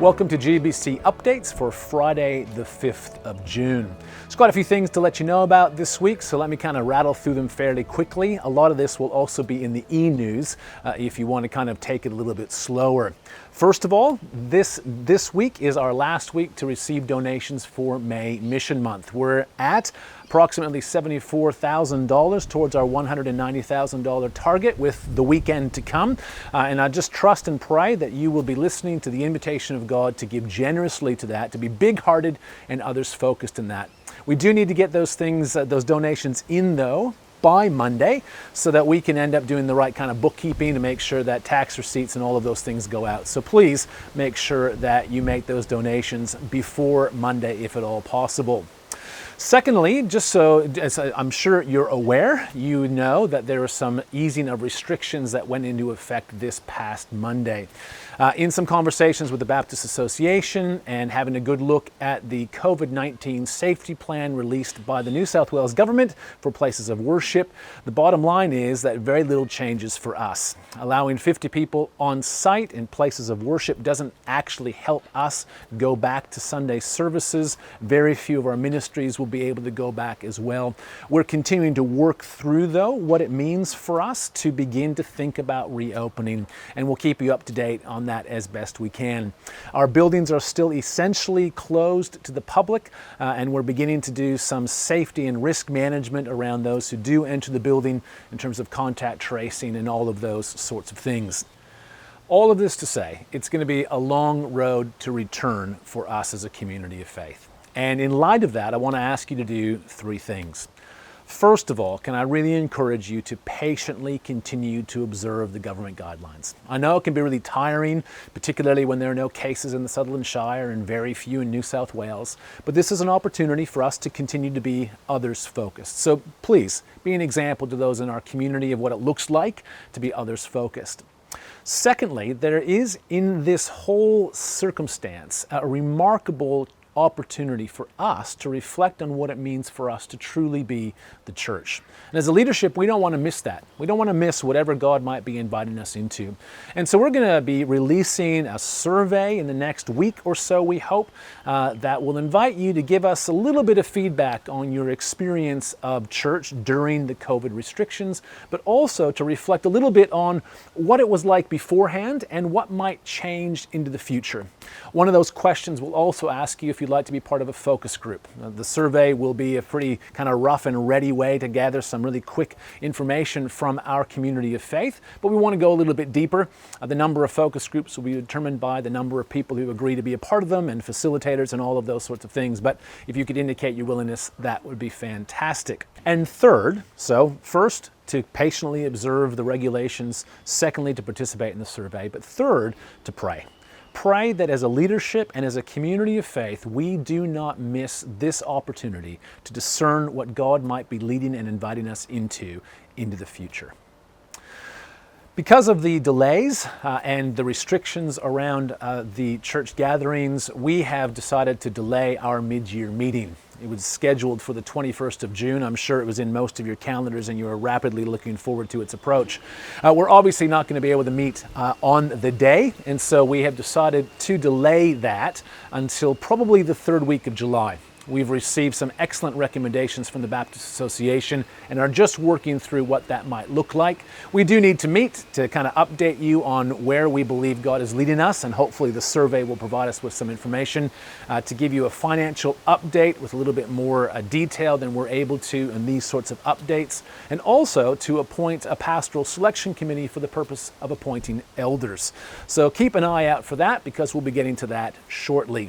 Welcome to GBC Updates for Friday the 5th of June. There's quite a few things to let you know about this week, so let me kind of rattle through them fairly quickly. A lot of this will also be in the e-news if you want to kind of take it a little bit slower. First of all, this week is our last week to receive donations for May Mission Month. We're at approximately $74,000 towards our $190,000 target with the weekend to come. And I just trust and pray that you will be listening to the invitation of God to give generously to that, to be big-hearted and others focused in that. We do need to get those things, those donations in though, by Monday so that we can end up doing the right kind of bookkeeping to make sure that tax receipts and all of those things go out. So please make sure that you make those donations before Monday if at all possible. Secondly, just so as I'm sure you're aware, you know that there are some easing of restrictions that went into effect this past Monday. In some conversations with the Baptist Association and having a good look at the COVID-19 safety plan released by the New South Wales government for places of worship, the bottom line is that very little changes for us. Allowing 50 people on site in places of worship doesn't actually help us go back to Sunday services. Very few of our ministries will be able to go back as well. We're continuing to work through, though, what it means for us to begin to think about reopening, and we'll keep you up to date on that as best we can. Our buildings are still essentially closed to the public, and we're beginning to do some safety and risk management around those who do enter the building in terms of contact tracing and all of those sorts of things. All of this to say, it's going to be a long road to return for us as a community of faith. And in light of that, I want to ask you to do three things. First of all, can I really encourage you to patiently continue to observe the government guidelines? I know it can be really tiring, particularly when there are no cases in the Sutherland Shire and very few in New South Wales, but this is an opportunity for us to continue to be others focused. So please be an example to those in our community of what it looks like to be others focused. Secondly, there is in this whole circumstance a remarkable opportunity for us to reflect on what it means for us to truly be the church. And as a leadership, we don't want to miss that. We don't want to miss whatever God might be inviting us into. And so we're going to be releasing a survey in the next week or so, we hope, that will invite you to give us a little bit of feedback on your experience of church during the COVID restrictions, but also to reflect a little bit on what it was like beforehand and what might change into the future. One of those questions will also ask you if you'd like to be part of a focus group. The survey will be a pretty kind of rough and ready way to gather some really quick information from our community of faith, but we want to go a little bit deeper. The number of focus groups will be determined by the number of people who agree to be a part of them and facilitators and all of those sorts of things. But if you could indicate your willingness, that would be fantastic. And third, so first, to patiently observe the regulations. Secondly, to participate in the survey. But third, to pray. Pray that as a leadership and as a community of faith, we do not miss this opportunity to discern what God might be leading and inviting us into the future. Because of the delays and the restrictions around the church gatherings, we have decided to delay our mid-year meeting. It was scheduled for the 21st of June. I'm sure it was in most of your calendars and you are rapidly looking forward to its approach. We're obviously not going to be able to meet on the day, and so we have decided to delay that until probably the third week of July. We've received some excellent recommendations from the Baptist Association and are just working through what that might look like. We do need to meet to kind of update you on where we believe God is leading us, and hopefully the survey will provide us with some information to give you a financial update with a little bit more detail than we're able to in these sorts of updates, and also to appoint a pastoral selection committee for the purpose of appointing elders. So keep an eye out for that, because we'll be getting to that shortly.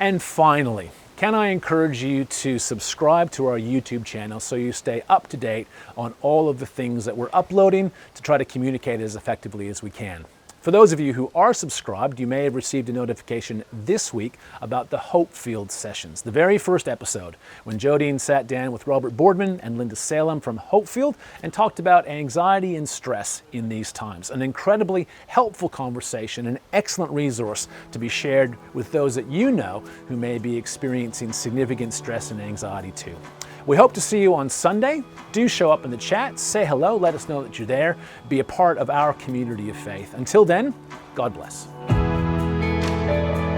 And finally, can I encourage you to subscribe to our YouTube channel so you stay up to date on all of the things that we're uploading to try to communicate as effectively as we can. For those of you who are subscribed, you may have received a notification this week about the Hopefield sessions, the very first episode, when Jodine sat down with Robert Boardman and Linda Salem from Hopefield and talked about anxiety and stress in these times. An incredibly helpful conversation, an excellent resource to be shared with those that you know who may be experiencing significant stress and anxiety too. We hope to see you on Sunday. Do show up in the chat, say hello, let us know that you're there, be a part of our community of faith. Until then, God bless. you.